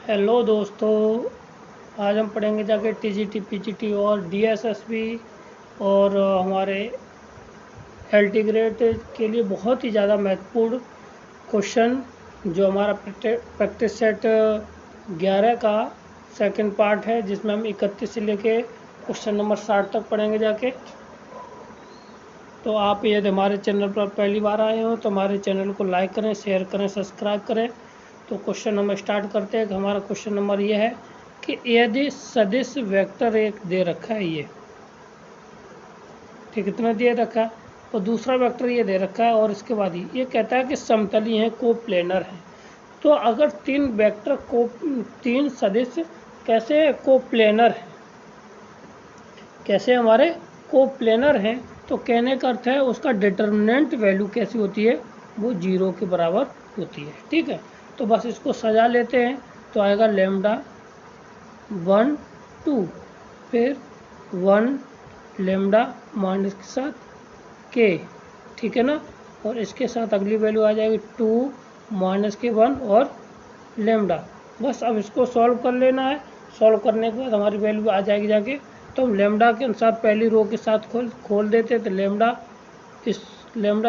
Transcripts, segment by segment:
Hello दोस्तों, आज हम पढ़ेंगे जाके टीजीटी, पीजीटी और डीएसएसबी और हमारे एलटी ग्रेड के लिए बहुत ही ज़्यादा महत्वपूर्ण क्वेश्चन जो हमारा प्रैक्टिस सेट 11 का सेकंड पार्ट है, जिसमें हम 31 से लेके क्वेश्चन नंबर 60 तक पढ़ेंगे जाके। तो आप यदि हमारे चैनल पर पहली बार आए हो तो हमारे चैनल को लाइक करें, शेयर करें, सब्सक्राइब करें। तो क्वेश्चन हम स्टार्ट करते हैं। हमारा क्वेश्चन नंबर ये है कि यदि सदिश वेक्टर एक दे रखा है, ये ठीक इतना दे रखा है, और दूसरा वेक्टर ये दे रखा है, और इसके बाद ये कहता है कि समतली हैं, कोप्लेनर हैं। तो अगर तीन सदिश कैसे कोप्लेनर हैं, कैसे हमारे कोप्लेनर हैं, तो कहने का अर्थ है उसका डिटर्मिनेंट वैल्यू कैसी होती है, वो 0 के बराबर होती है। ठीक है, तो बस इसको सजा लेते हैं। तो आएगा लेमडा 1 2, फिर 1 लेमडा माइनस के साथ के, ठीक है ना, और इसके साथ अगली वैल्यू आ जाएगी 2 माइनस के 1 और लेमडा। बस अब इसको सॉल्व कर लेना है। सॉल्व करने के बाद हमारी वैल्यू आ जाएगी जाके, तो हम लेमडा के अनुसार पहली रो के साथ खोल देते, तो लेमडा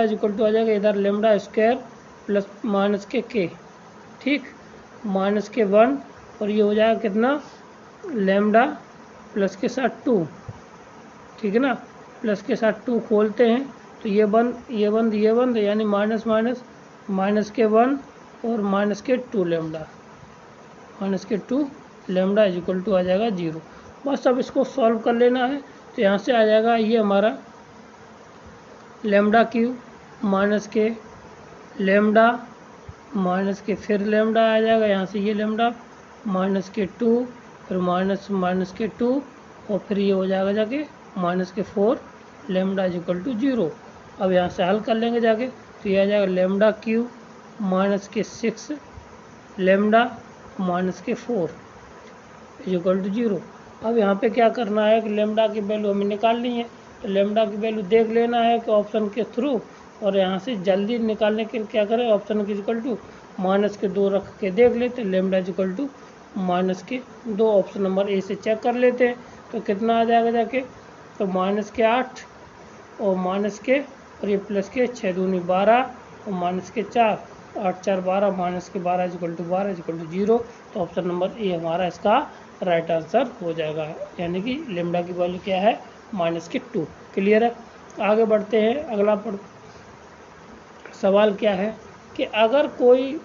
इज इक्वल टू आ जाएगा इधर लेमडा स्क्वायर प्लस माइनस के, ठीक, माइनस के 1, और ये हो जाएगा कितना, लेमडा प्लस के साथ 2, ठीक है ना, प्लस के साथ 2 खोलते हैं तो ये बंद यानी माइनस माइनस माइनस के 1 और माइनस के 2 लेमडा इज इक्वल टू आ जाएगा 0। बस अब इसको सॉल्व कर लेना है। तो यहाँ से आ जाएगा ये हमारा लेमडा क्यूब माइनस के लेमडा माइनस के फिर लेमडा आ जाएगा, यहाँ से ये लेमडा माइनस के 2, फिर माइनस के 2, और फिर ये हो जाएगा जाके माइनस के 4 लेमडा इज इक्वल टू 0। अब यहाँ से हल कर लेंगे जाके, तो ये आ जाएगा लेमडा क्यूब माइनस के 6 लेमडा माइनस के 4 इज इक्वल टू 0। अब यहाँ पे क्या करना है कि लेमडा की वैल्यू हमें निकालनी है। तो लेमडा की वैल्यू देख लेना है कि ऑप्शन के थ्रू, और यहाँ से जल्दी निकालने के लिए क्या करें, ऑप्शन के इक्वल टू माइनस के 2 रख के देख लेते हैं, लेमडा इक्वल टू माइनस के 2, ऑप्शन नंबर ए से चेक कर लेते हैं। तो कितना आ जाएगा जाके, तो माइनस के 8 और माइनस के, और ये प्लस के 6 दूनी 12 और माइनस के 4, 8 4 12, माइनस के 12 इक्वल टू 0। तो ऑप्शन नंबर ए हमारा इसका राइट आंसर हो जाएगा, यानी कि लेमडा की वैल्यू क्या है, माइनस के 2। क्लियर है। आगे बढ़ते हैं। अगला सवाल क्या है कि अगर कोई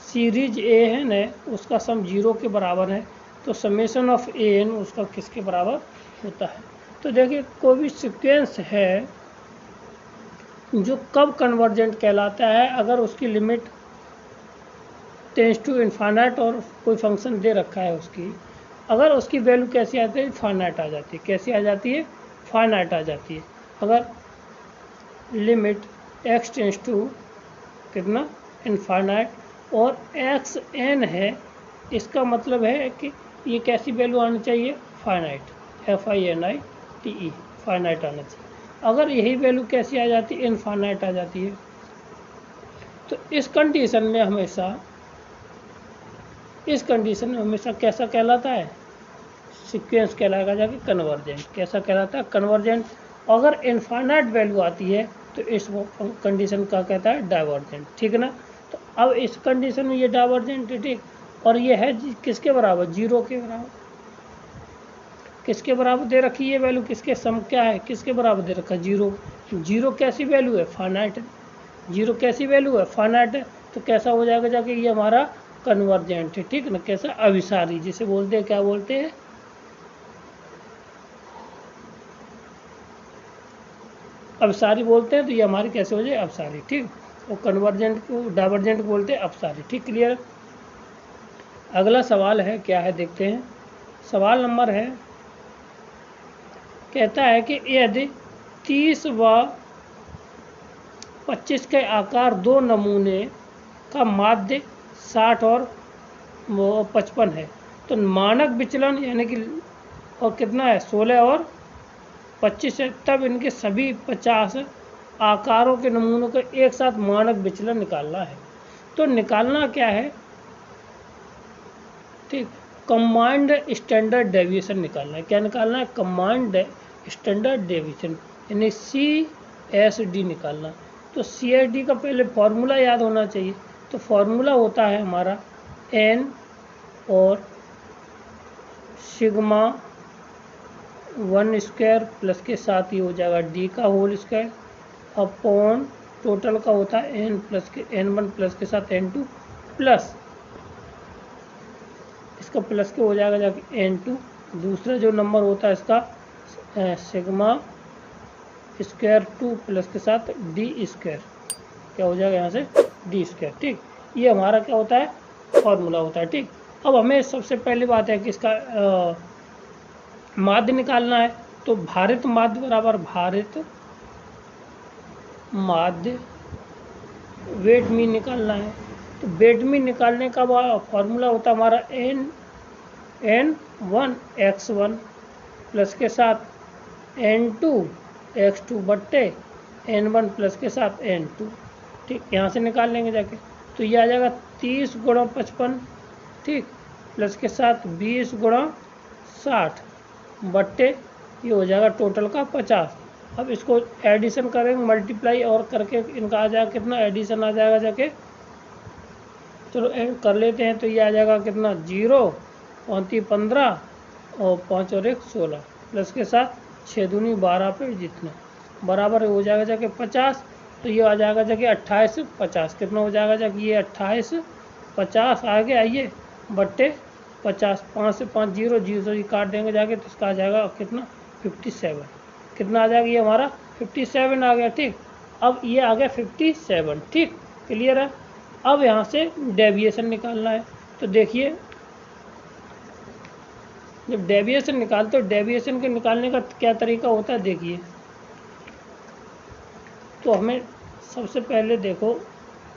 सीरीज ए है न, उसका सम 0 के बराबर है, तो समेशन ऑफ ए एन उसका किसके बराबर होता है। तो देखिए, कोई भी सीक्वेंस है जो कब कन्वर्जेंट कहलाता है, अगर उसकी लिमिट टेंस टू इनफाइनाइट और कोई फंक्शन दे रखा है उसकी, अगर उसकी वैल्यू कैसी आती है, फाइनाइट आ जाती है। कैसी आ जाती है, फाइनाइट आ जाती है। अगर लिमिट एक्स टेंस टू कितना, इनफाइनाइट, और एक्स एन है, इसका मतलब है कि ये कैसी वैल्यू आनी चाहिए, फाइनाइट, FINITE, फाइनाइट आना चाहिए। अगर यही वैल्यू कैसी आ जाती है, इनफाइनाइट आ जाती है, तो इस कंडीशन में हमेशा कैसा कहलाता है, सीक्वेंस कहलाएगा जाके कन्वर्जेंट। कैसा कहलाता है, कन्वर्जेंट। अगर इनफाइनाइट वैल्यू आती है तो इस कंडीशन का कहता है डाइवर्जेंट, ठीक है ना। तो अब इस कंडीशन में ये डाइवर्जेंट है, ठीक, और ये है किसके बराबर, 0 के बराबर। किसके बराबर दे रखी है वैल्यू, किसके सम क्या है, किसके बराबर दे रखा है, 0। 0 कैसी वैल्यू है, फाइनाइट है। 0 कैसी वैल्यू है, फाइनाइट है। तो कैसा हो जाएगा जाके, ये हमारा कन्वर्जेंट है, ठीक है ना। कैसा, अभिसारी जिसे बोलते हैं, क्या बोलते हैं, अभिसारी बोलते हैं। तो ये हमारी कैसे हो जाए, अभिसारी, ठीक। और कन्वर्जेंट को, डाइवर्जेंट को बोलते हैं अपसारी, ठीक। क्लियर। अगला सवाल है, क्या है देखते हैं। सवाल नंबर है, कहता है कि यदि 30 व 25 के आकार दो नमूने का माध्य 60 और 55 है, तो मानक विचलन यानी कि और कितना है, 16 और 25 है, तब इनके सभी 50 आकारों के नमूनों का एक साथ मानक विचलन निकालना है। तो निकालना क्या है, ठीक। कंबाइंड स्टैंडर्ड डेविएशन निकालना है। क्या निकालना है? कंबाइंड स्टैंडर्ड डेविएशन, यानी CSD निकालना। तो CSD का पहले फॉर्मूला याद होना चाहिए। तो फॉर्मूला होता है हमारा n और सिग्मा 1 स्क्वायर प्लस के साथ ही हो जाएगा d का होल स्क्वायर अपॉन टोटल का होता है n1 प्लस के साथ n2 प्लस इसका प्लस के हो जाएगा जाके n2। दूसरा जो नंबर होता है इसका सिग्मा स्क्वायर 2 प्लस के साथ d स्क्वायर, क्या हो जाएगा यहाँ से d स्क्वायर। ठीक, ये हमारा क्या होता है? फॉर्मूला होता है। ठीक, अब हमें सबसे पहली बात है कि इसका माध्य निकालना है। तो भारित माध्य बराबर भारित माध्य वेट मीन निकालना है। तो वेट मीन निकालने का फॉर्मूला होता है हमारा n1 x1 प्लस के साथ n2 x2 बट्टे n1 प्लस के साथ n2। ठीक, यहाँ से निकाल लेंगे जाके। तो ये आ जाएगा 30 गुणा 55, ठीक, प्लस के साथ 20 गुणा 60 बट्टे ये हो जाएगा टोटल का 50। अब इसको एडिशन करेंगे, मल्टीप्लाई और करके इनका आ जाएगा कितना? एडिशन आ जाएगा जाके, चलो एड कर लेते हैं। तो ये आ जाएगा कितना? 0 5 15 और 5 और 1 16 प्लस के साथ 6 दूनी 12 पे जितना बराबर हो जाएगा जाके 50। तो ये आ जाएगा जाके 28 50, कितना हो जाएगा जाके? ये 28 50 आगे आइए बट्टे 50, 5 से 5 0 0 ये काट देंगे जाके, तो इसका आ जाएगा कितना? 57। कितना आ जाएगा? ये हमारा 57 आ गया। ठीक, अब ये आ गया 57। ठीक, क्लियर है। अब यहाँ से डेविएशन निकालना है। तो देखिए, जब डेविएशन निकालते हो, डेविएशन के निकालने का क्या तरीका होता है देखिए। तो हमें सबसे पहले देखो,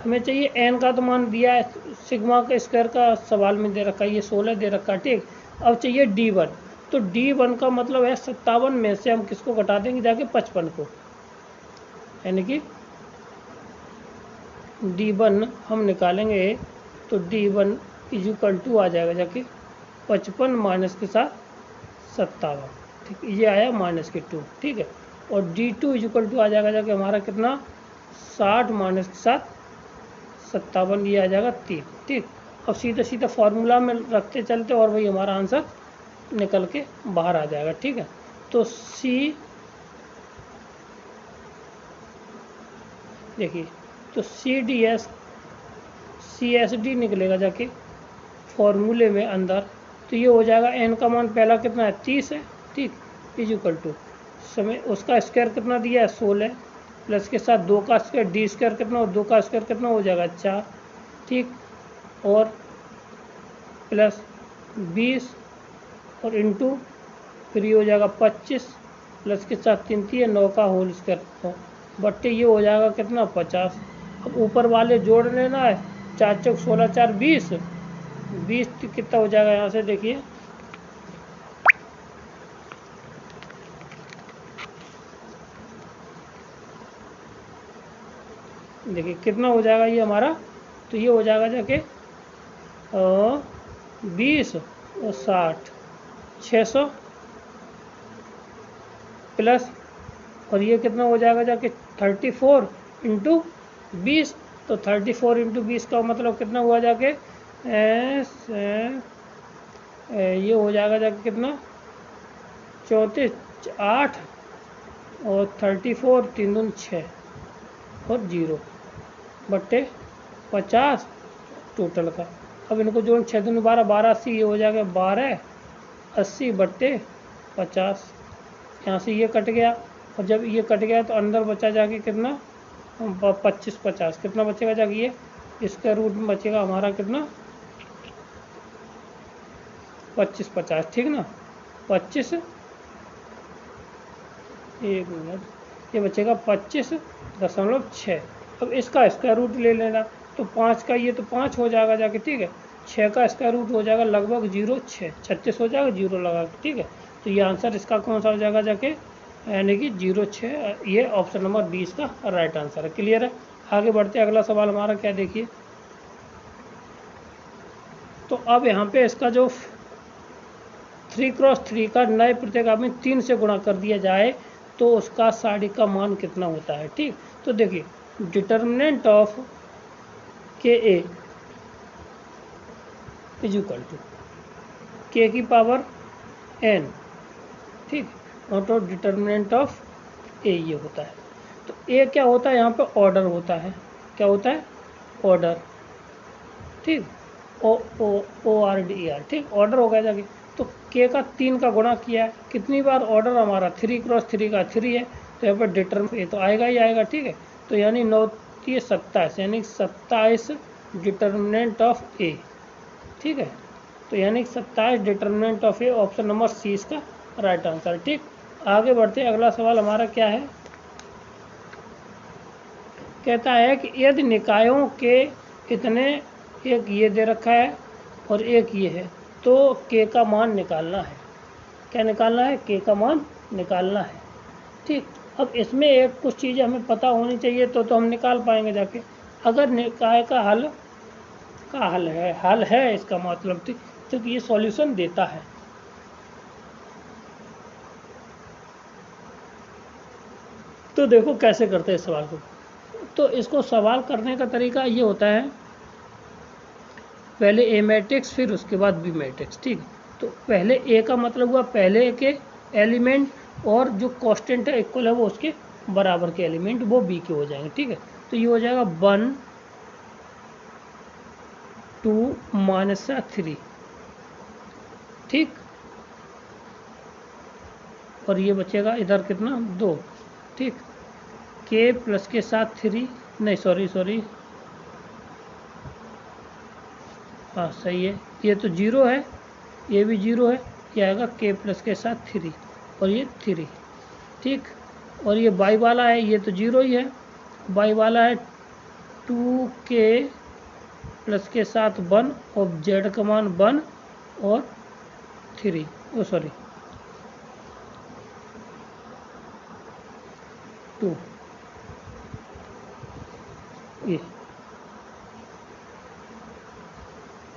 हमें चाहिए n का तो मान दिया है, सिग्मा के स्क्वायर का सवाल में दे रखा है, ये 16 दे रखा है। ठीक, अब चाहिए d1। तो d1 का मतलब है 57 में से हम किसको घटा देंगे जाके? 55 को, यानी कि d1 हम निकालेंगे। तो d1 इक्वल टू आ जाएगा जाके 55 माइनस के साथ 57। ठीक, ये आया माइनस के 2। ठीक है, और d2 इक्वल टू आ जाएगा जाके हमारा कितना? 60 माइनस के साथ 57, ये आ जाएगा 3। ठीक, अब सीधा सीधा फार्मूला में रखते चलते और वही हमारा आंसर निकल के बाहर आ जाएगा। ठीक है, तो देखिए, तो CSD निकलेगा जाके फॉर्मूले में अंदर। तो ये हो जाएगा n का मान पहला कितना है? 30 है। ठीक, इक्वल टू समय उसका स्क्वायर कितना दिया है? 16 प्लस के साथ 2 का स्क्वायर d स्क्वायर कितना, और 2 का स्क्वायर कितना हो जाएगा? 4। ठीक, और प्लस 20 और इंटू फिर ये हो जाएगा 25 प्लस के साथ 3 3 9 का होल स्क्वायर बट्टे ये हो जाएगा कितना? 50। अब ऊपर वाले जोड़ लेना है, 4 चौक 16 4 20 20 कितना हो जाएगा? यहाँ से देखिए, देखिए कितना हो जाएगा ये हमारा। तो ये हो जाएगा जाके 20 और 60 600 प्लस, और ये कितना हो जाएगा जाके 34 इंटू 20। तो 34 इंटू 20 का मतलब कितना हुआ जाके? ये हो जाएगा जाके कितना? 34 8 और 34 3 दून 6 और 0 बट्टे 50 टोटल का। अब इनको जोड़ 6 दूनी 12 12 80, ये हो जाएगा 12 80 बट्टे 50। यहाँ से ये कट गया, और जब ये कट गया तो अंदर बचा जाके कितना? 25 50, कितना बचेगा जाके? ये इसका रूट में बचेगा हमारा कितना? 25 50। ठीक ना, 25 1 मिनट, ये बचेगा 25.6। अब इसका स्क्वायर रूट ले लेना। तो 5 का ये तो 5 हो जाएगा जाके। ठीक है, 6 का स्क्वायर रूट हो जाएगा लगभग 0.6 36 हो जाएगा 0 लगा के। ठीक है, तो ये आंसर इसका कौन सा हो जाएगा जाके? यानी कि 0.6। ये ऑप्शन नंबर 20 का राइट आंसर है। क्लियर है। आगे बढ़ते अगला सवाल हमारा क्या देखिए। तो अब यहाँ पे इसका जो 3×3 का नए प्रतिगामी में 3 से गुणा कर दिया जाए तो उसका साड़ी का मान कितना होता है। ठीक, तो देखिए डिटर्मिनेंट ऑफ के ए इज इक्वल टू के की पावर n, ठीक, और डिटर्मिनेंट ऑफ ए ये होता है। तो ए क्या होता है, यहाँ पे ऑर्डर होता है। क्या होता है, ऑर्डर, ठीक, ORDER, ठीक, ऑर्डर हो गया जाके। तो के का 3 का गुणा किया है, कितनी बार ऑर्डर हमारा 3×3 का 3 है, तो यहाँ पर डिटर्मिनेंट ए तो आएगा ही आएगा। ठीक है, तो यानी 9 27, यानी 27 डिटर्मिनेंट ऑफ ए। ठीक है, तो यानी 27 determinant of A, option number C इसका राइट आंसर। ठीक, आगे बढ़ते हैं। अगला सवाल हमारा क्या है, कहता है कि यदि निकायों के इतने, एक ये दे रखा है और एक ये है, तो के का मान निकालना है। क्या निकालना है, के का मान निकालना है। ठीक, अब इसमें एक कुछ चीज़ें हमें पता होनी चाहिए तो हम निकाल पाएंगे जाके। अगर निकाय का हल है इसका मतलब, ठीक, तो ये सॉल्यूशन देता है। तो देखो कैसे करते हैं इस सवाल को। तो इसको सवाल करने का तरीका ये होता है, पहले ए मैट्रिक्स फिर उसके बाद बी मैट्रिक्स। ठीक, तो पहले ए का मतलब हुआ पहले के एलिमेंट, और जो कांस्टेंट है इक्वल है वो उसके बराबर के एलिमेंट वो बी के हो जाएंगे। ठीक है, तो ये हो जाएगा 1 2 -3, ठीक, और ये बचेगा इधर कितना 2, ठीक, के प्लस के साथ 3, नहीं सॉरी, हाँ सही है, ये तो 0 है, ये भी 0 है, ये आएगा के प्लस के साथ 3 और ये 3, ठीक, और ये बाई वाला है, ये तो 0 ही है, बाई वाला है 2k प्लस के साथ 1 और जेड का मान 1 और 3, ओ सॉरी 2, ये।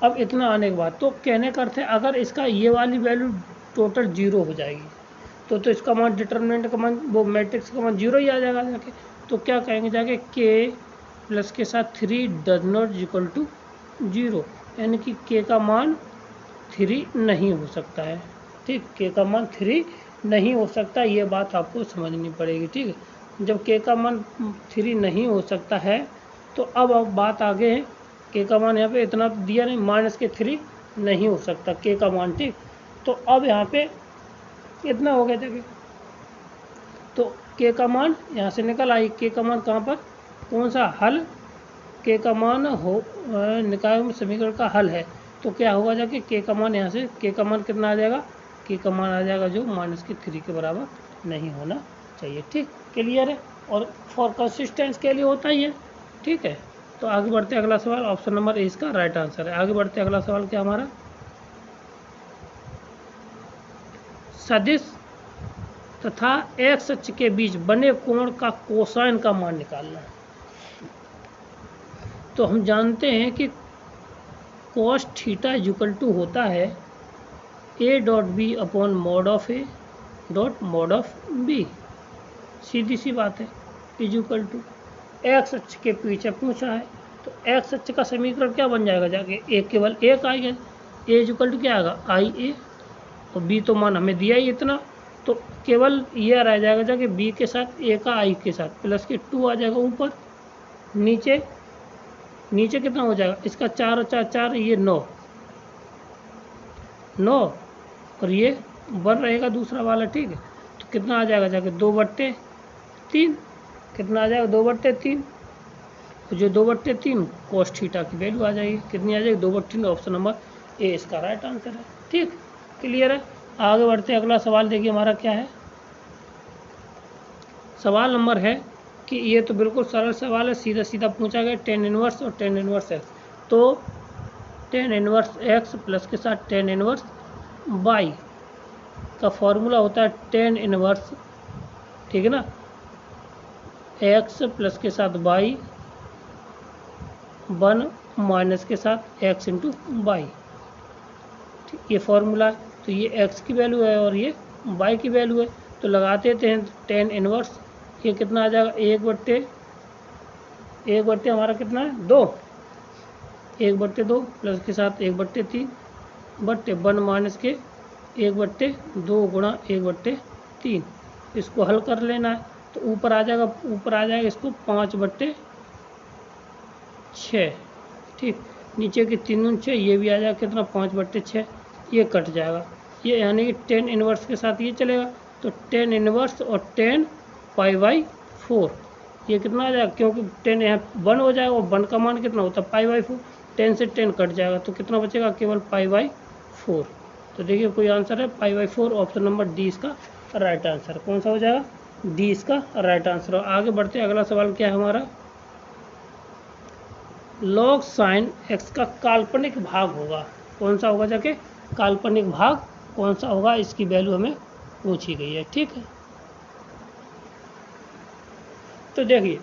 अब इतना आने के बाद तो कहने का अर्थ है, अगर इसका ये वाली वैल्यू टोटल 0 हो जाएगी तो इसका मान डिटर्मिनेंट का मान, वो मैट्रिक्स का मान 0 ही आ जाएगा जाके। तो क्या कहेंगे जाके, के प्लस के साथ 3 डज नॉट इक्वल टू 0, यानी कि के का मान 3 नहीं हो सकता है। ठीक, के का मान 3 नहीं हो सकता, ये बात आपको समझनी पड़ेगी। ठीक है, जब के का मान 3 नहीं हो सकता है तो अब बात आगे है, के का मान यहाँ पे इतना दिया नहीं, -3 नहीं हो सकता के का मान। ठीक, तो अब यहाँ पे इतना हो गया देखिए, तो के का मान यहाँ से निकल आई, के का मान कहाँ पर, कौन सा हल, के का मान हो निकाय में समीकरण का हल है, तो क्या होगा जाके के का मान, यहाँ से के का मान कितना आ जाएगा, के का मान आ जाएगा जो -3 के बराबर नहीं होना चाहिए। ठीक, क्लियर है, और फॉर कंसिस्टेंस के लिए होता ही है। ठीक है, तो आगे बढ़ते हैं, अगला सवाल ऑप्शन नंबर ए इसका राइट आंसर है। आगे बढ़ते हैं, अगला सवाल क्या हमारा, सदिश तथा एक्स अक्ष के बीच बने कोण का कोसाइन का मान निकालना है। तो हम जानते हैं कि cos थीटा इक्वल टू होता है a.b/mod(a)mod(b), सीधी सी बात है, इज इक्वल टू एक्स अक्ष के पीछे पूछा है, तो एक्स अक्ष का समीकरण क्या बन जाएगा जाके, ए केवल एक आएगा, ए इक्वल टू क्या आएगा IA, और बी तो मान हमें दिया ही इतना, तो केवल ये रह जाएगा जाके बी के साथ ए का आई के साथ प्लस के 2 आ जाएगा ऊपर, नीचे कितना हो जाएगा इसका 4 और 4 4, ये 9 और ये 1 रहेगा दूसरा वाला। ठीक है, तो कितना आ जाएगा जाके 2/3, कितना आ जाएगा 2/3, तो जो 2/3 cos थीटा की वैल्यू आ जाएगी, कितनी आ जाएगी 2/3, ऑप्शन नंबर ए इसका राइट आंसर है। ठीक, क्लियर है, आगे बढ़ते हैं, अगला सवाल देखिए हमारा क्या है, सवाल नंबर है कि ये तो बिल्कुल सरल सवाल है, सीधा सीधा पूछा गया, tan इनवर्स और tan इनवर्स x, तो tan इनवर्स x प्लस के साथ tan इनवर्स y का फॉर्मूला होता है tan इनवर्स, ठीक है ना, x प्लस के साथ y 1 माइनस के साथ x इंटू वाई। ठीक, ये फॉर्मूला है। तो ये एक्स की वैल्यू है और ये वाई की वैल्यू है, तो लगाते थे टेन इनवर्स। ये कितना आ जाएगा, एक बट्टे हमारा कितना है 2, 1/2 प्लस के साथ 1/3 बट्टे 1 माइनस के 1/2 गुणा 1/3। इसको हल कर लेना है तो ऊपर आ जाएगा इसको 5/6। ठीक, नीचे की 3 दूनी 6, ये भी आ जाएगा कितना 5/6, ये कट जाएगा। ये यानी कि 10 इनवर्स के साथ ये चलेगा, तो 10 इनवर्स और 10 π/4 ये कितना आ जाएगा, क्योंकि 10 यहाँ 1 हो जाएगा और 1 का मान कितना होता है π/4, 10 से 10 कट जाएगा तो कितना बचेगा, केवल π/4। तो देखिए कोई आंसर है π/4, ऑप्शन नंबर डी इसका राइट आंसर। कौन सा हो जाएगा, डी इसका राइट आंसर। आगे बढ़ते अगला सवाल क्या है हमारा, लॉग साइन एक्स का काल्पनिक भाग होगा। कौन सा होगा जाके, काल्पनिक भाग कौन सा होगा, इसकी वैल्यू हमें पूछी गई है। ठीक है, तो देखिए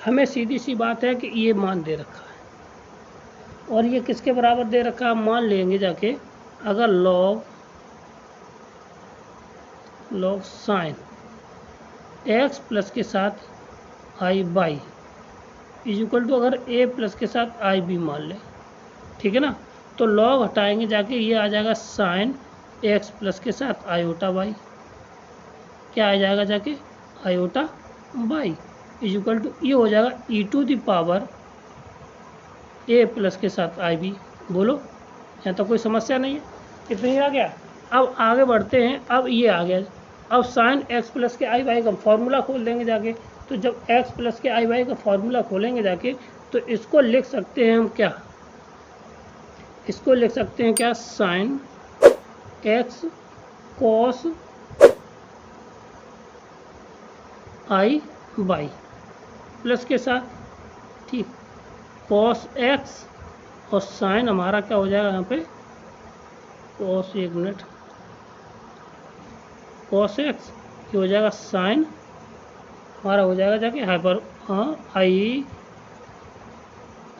हमें सीधी सी बात है कि ये मान दे रखा है और ये किसके बराबर दे रखा है, मान लेंगे जाके अगर लॉग साइन एक्स प्लस के साथ आई बाई इज इक्वल टू, अगर ए प्लस के साथ आई बी मान ले, ठीक है ना, तो लॉग हटाएंगे जाके ये आ जाएगा साइन एक्स प्लस के साथ आयोटा बाई, क्या आ जाएगा जाके iota y is equal to, ये हो जाएगा e to the power a plus के साथ आई बी। बोलो, यहाँ तो कोई समस्या नहीं है, कितना ही आ गया। अब आगे बढ़ते हैं, अब ये आ गया, अब साइन एक्स प्लस के आई बाई का फॉर्मूला खोल देंगे जाके, तो जब एक्स प्लस के आई बाई का फॉर्मूला खोलेंगे जाके तो इसको लिख सकते हैं हम क्या, इसको लिख सकते हैं क्या, sine x cos I by plus के साथ, ठीक, कॉस एक्स और साइन हमारा क्या हो जाएगा यहाँ पे, कॉस, एक मिनट, कॉस एक्स ये हो जाएगा साइन हमारा हो जाएगा जाके हाइपर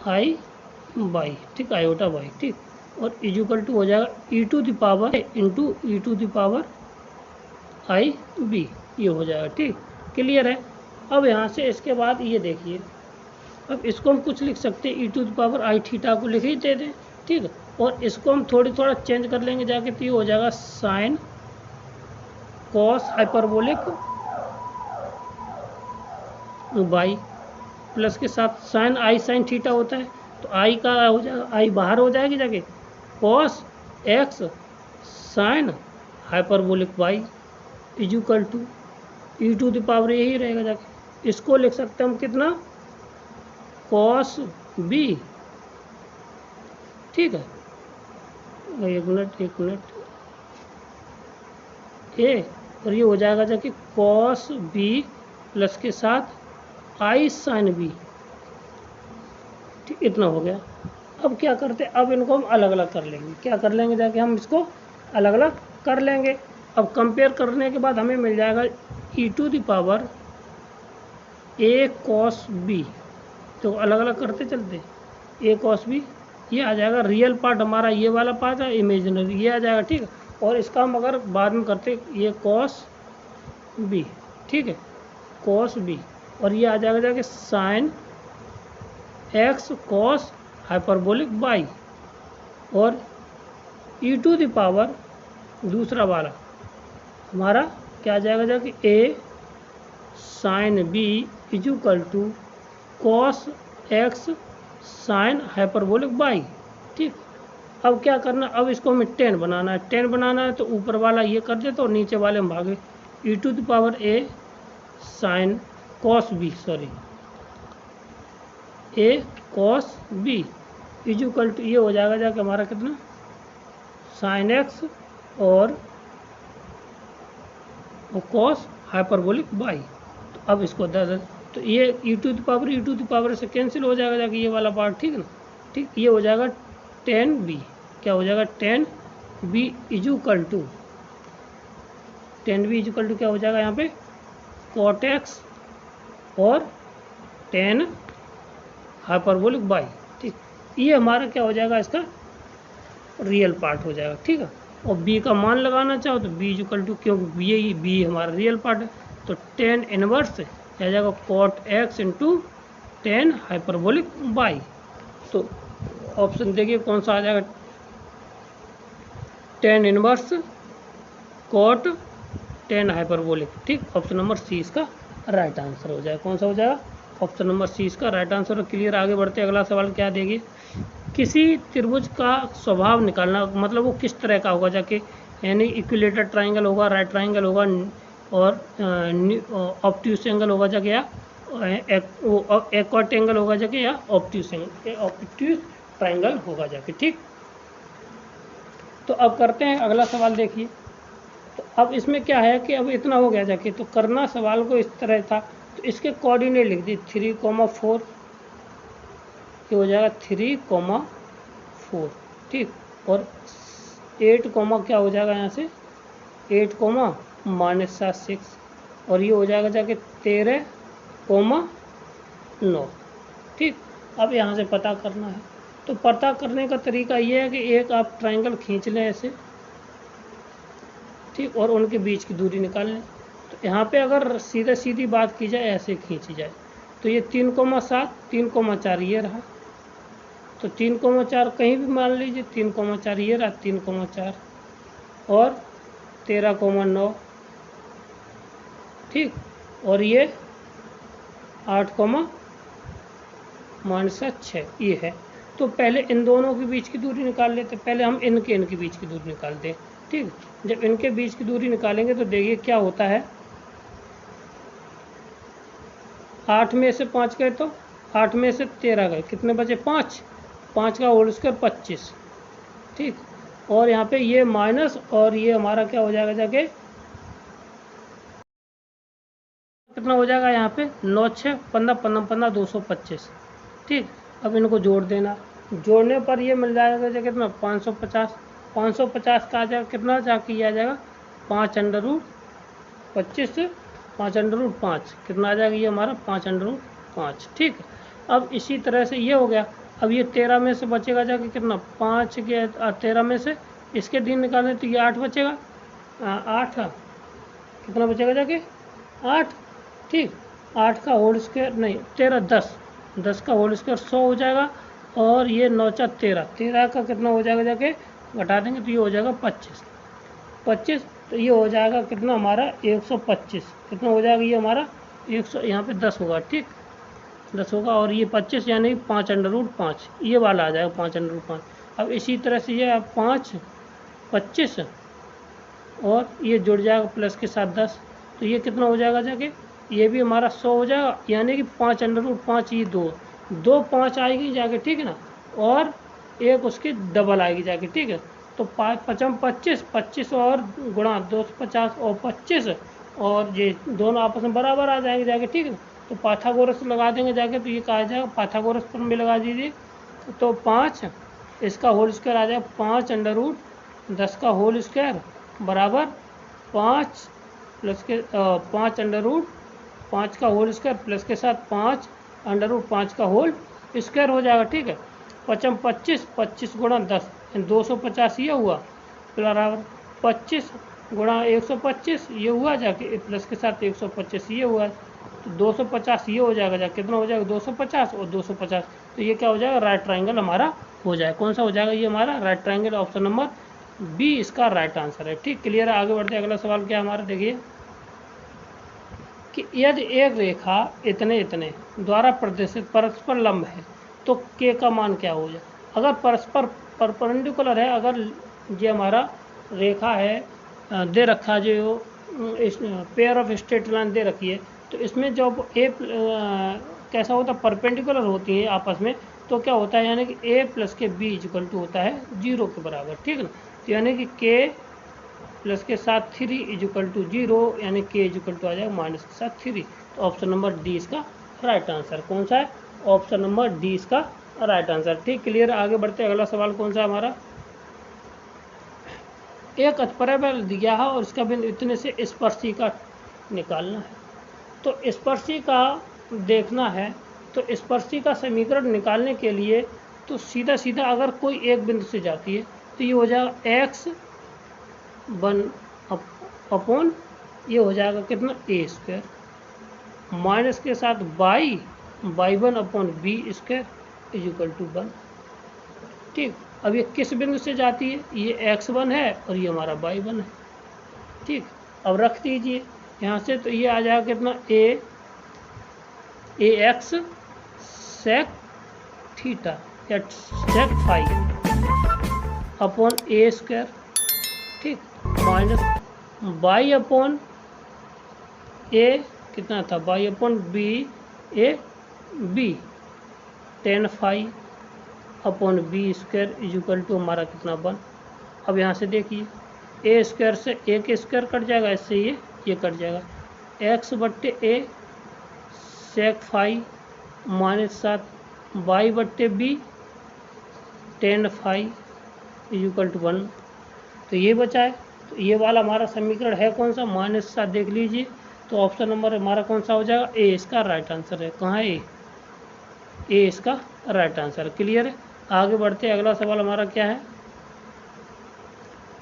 आई बाई, ठीक, आयोटा बाई, ठीक, और इक्वल टू हो जाएगा e to the power into e to the power i b, ये हो जाएगा। ठीक, क्लियर है। अब यहाँ से इसके बाद ये देखिए, अब इसको हम कुछ लिख सकते हैं, e to the power i theta को लिख ही दे दें, ठीक, और इसको हम थोड़ा चेंज कर लेंगे जाके, तो ये हो जाएगा sine cos hyperbolic by plus के साथ साइन आई साइन थीटा होता है, तो आई का हो जाएगा, आई बाहर हो जाएगी जाके cos x sine hyperbolic Y is equal to E to the power यही रहेगा जाके, इसको लिख सकते हैं हम कितना, कॉस बी, ठीक है, एक मिनट ए, और ये हो जाएगा जाके कॉस बी प्लस के साथ आई साइन बी, ठीक, इतना हो गया। अब क्या करते, अब इनको हम अलग अलग कर लेंगे, क्या कर लेंगे जाके, हम इसको अलग अलग कर लेंगे। अब कंपेयर करने के बाद हमें मिल जाएगा e to the power a cos b, तो अलग अलग करते चलते, ए कॉस बी, ये आ जाएगा रियल पार्ट हमारा, ये वाला पार्ट है, इमेजिनरी ये आ जाएगा, ठीक है, और इसका हम अगर बाद में करते, ये कॉस बी, ठीक है, कॉस बी, और ये आ जाएगा जाके sine x cos hyperbolic by, और ई टू द पावर दूसरा वाला हमारा क्या आ जाएगा जाके a sine b is equal to cos x sine hyperbolic y, ठीक। अब क्या करना, अब इसको हमें 10 बनाना है, 10 बनाना है तो ऊपर वाला ये कर देते और नीचे वाले हम भागे, e to the power a sine cos b, sorry a cos b is equal to, ये हो जाएगा जाके हमारा कितना, साइन एक्स और कॉस हाइपरबोलिक बाई। तो अब इसको तो ये ई टू द पावर से कैंसिल हो जाएगा जाके ये वाला पार्ट, ठीक है ना, ठीक, ये हो जाएगा 10b, क्या हो जाएगा 10b is equal to, 10b is equal to क्या हो जाएगा यहाँ पे कॉट एक्स और 10 हाइपरबोलिक बाई, ठीक, ये हमारा क्या हो जाएगा इसका रियल पार्ट हो जाएगा, ठीक है। और बी का मान लगाना चाहो तो बी इक्वल टू, क्योंकि बी हमारा रियल पार्ट है, तो टेन इनवर्स आ जाएगा cot X into tan hyperbolic by. तो ऑप्शन देखिए कौन सा आ जाएगा, tan inverse cot tan hyperbolic, ठीक। ऑप्शन नंबर सी इसका राइट आंसर हो जाएगा। कौन सा हो जाएगा, ऑप्शन नंबर सी इसका राइट आंसर। क्लियर, आगे बढ़ते अगला सवाल क्या देंगे, किसी त्रिभुज का स्वभाव निकालना, मतलब वो किस तरह का होगा जाके, यानी इक्विलेटर ट्राइंगल होगा, राइट ट्राइंगल होगा, और ऑब्ट्यूस एंगल होगा जाके, या एक्वाट एंगल होगा जाके, या ऑब्ट्यूस ट्राइंगल होगा जाके, ठीक। तो अब करते हैं अगला सवाल, देखिए। तो अब इसमें क्या है कि अब इतना हो गया जाके, तो करना सवाल को इस तरह था, तो इसके कोऑर्डिनेट लिख दी 3,4, ये हो जाएगा 3,4, ठीक। और 8, क्या हो जाएगा यहाँ से 8, -6, और ये हो जाएगा जाके 13,9, ठीक। अब यहाँ से पता करना है, तो पता करने का तरीका ये है कि एक आप ट्रायंगल खींच लें ऐसे, ठीक, और उनके बीच की दूरी निकाल लें। तो यहाँ पे अगर सीधी बात की जाए, ऐसे खींची जाए, तो ये 3,7, 3,4 ये रहा, तो 3,4 कहीं भी मान लीजिए, 3,4 ये रहा, 3,4 और 13,9, ठीक। और ये 8, -6 ये है। तो पहले इन दोनों के बीच की दूरी निकाल लेते, पहले हम इनके बीच की दूरी निकालते हैं, ठीक। जब इनके बीच की दूरी निकालेंगे तो देखिए क्या होता है, 8 में से 5 गए तो 8 में से 13 गए, कितने बचे 5, 5 का होल स्क्वायर 25, ठीक। और यहाँ पे ये माइनस, और ये हमारा क्या हो जाएगा जाके, कितना हो जाएगा यहाँ पे 9, 6, 15, 15, 15, 225, ठीक। अब इनको जोड़ देना, जोड़ने पर ये मिल जाएगा जो कितना 550, 550 का आ जाएगा कितना, जाके ये आ जाएगा 5√25, 5√5 कितना आ जाएगा, ये हमारा 5√5, ठीक। अब इसी तरह से ये हो गया। अब ये 13 में से बचेगा जाके कितना, 5 के 13 में से इसके दिन निकालें तो ये 8 बचेगा, 8 कितना बचेगा जाके 8, ठीक। 8 का होल स्क्वायर नहीं 13, 10 का होल स्क्वायर 100 हो जाएगा, और ये 9, 4, 13 का कितना हो जाएगा जाके, घटा देंगे तो ये हो जाएगा 25, तो ये हो जाएगा कितना हमारा 125, कितना हो जाएगा ये हमारा 100, यहाँ पे 10 होगा, ठीक, 10 होगा, और ये 25 यानी 5√5 ये वाला आ जाएगा 5√5। अब इसी तरह से ये 5, 25 और ये जुड़ जाएगा प्लस के साथ 10, तो ये कितना हो जाएगा जाके, ये भी हमारा 100 हो जाएगा, यानी कि 5√5, ये 2 5 आएगी जाके, ठीक है ना, और एक उसकी डबल आएगी जाके, ठीक है। तो 5 5 25, 25 और गुणा 250 और 25, और ये दोनों आपस में बराबर आ जाएंगे जाके, ठीक है। तो पाइथागोरस लगा देंगे जाके, तो ये कहा जाएगा पाइथागोरस पर भी लगा दीजिए, तो 5 इसका होल स्क्वायर आ जाएगा 5√10 का होल स्क्वायर बराबर 5 प्लस के 5 का होल स्क्वायर प्लस के साथ 5√5 का होल स्क्वायर हो जाएगा, ठीक है। 5 25, 25 गुणा 10 250 ये हुआ, बराबर 25 गुणा 125 ये हुआ जाके, प्लस के साथ 125 ये हुआ, तो 250 ये हो जाएगा जाके, कितना हो जाएगा 250 और 250, तो ये क्या हो जाएगा, राइट ट्राइंगल हमारा हो जाएगा। कौन सा हो जाएगा, ये हमारा right triangle, option number B इसका राइट आंसर है, ठीक। क्लियर है, आगे बढ़ते हैं। अगला सवाल क्या हमारा, देखिए कि यदि एक रेखा इतने द्वारा प्रदर्शित परस्पर लंब है तो के का मान क्या हो जाए। अगर परस्पर परपेंडिकुलर है, अगर ये हमारा रेखा है दे रखा जो पेयर ऑफ स्ट्रेट लाइन दे रखी है, तो इसमें जब कैसा होता है, परपेंडिकुलर होती है आपस में, तो क्या होता है, यानी कि a प्लस के b इक्वल टू होता है 0 के बराबर, ठीक है ना। तो यानी कि k प्लस के साथ 3 इक्वल टू 0, यानी k इक्वल टू आ जाएगा माइनस के साथ 3। तो ऑप्शन नंबर डी इसका राइट आंसर कौन सा है, ऑप्शन नंबर डी इसका राइट आंसर, ठीक। क्लियर, आगे बढ़ते हैं। अगला सवाल कौन सा हमारा, एक अतपरवल दिया है और इसका बिंदु इतने से स्पर्शिका निकालना है। तो स्पर्शिका देखना है, तो स्पर्शिका समीकरण निकालने के लिए तो सीधा अगर कोई एक बिंदु से जाती है, तो ये हो जाएगा एक्स वन अपॉन ये हो जाएगा कितना ए स्क्वायर, माइनस के साथ Y one upon B square is equal to 1। ठीक, अब ये किस बिंदु से जाती है, ये x1 है और ये हमारा y1 है। ठीक, अब रख दीजिए यहाँ से, तो ये आ जाएगा कितना ए एक्स सेक थीटा या sec phi upon A square. ठीक, माइनस बाई अपॉन ए कितना था, Y upon B A B tan phi upon B square is equal to हमारा कितना 1। अब यहाँ से देखिए ए स्क्वायर से ए के स्क्वायर कट जाएगा, इससे ये कट जाएगा, एक्स बट्टे A sec phi minus 7 Y बट्टे B tan phi is equal to 1। तो ये बचा है, तो ये वाला हमारा समीकरण है कौन सा, -7 देख लीजिए। तो ऑप्शन नंबर हमारा कौन सा हो जाएगा, ए इसका राइट आंसर है। कहाँ है ए इसका राइट आंसर। क्लियर है। आगे बढ़ते हैं, अगला सवाल हमारा क्या है,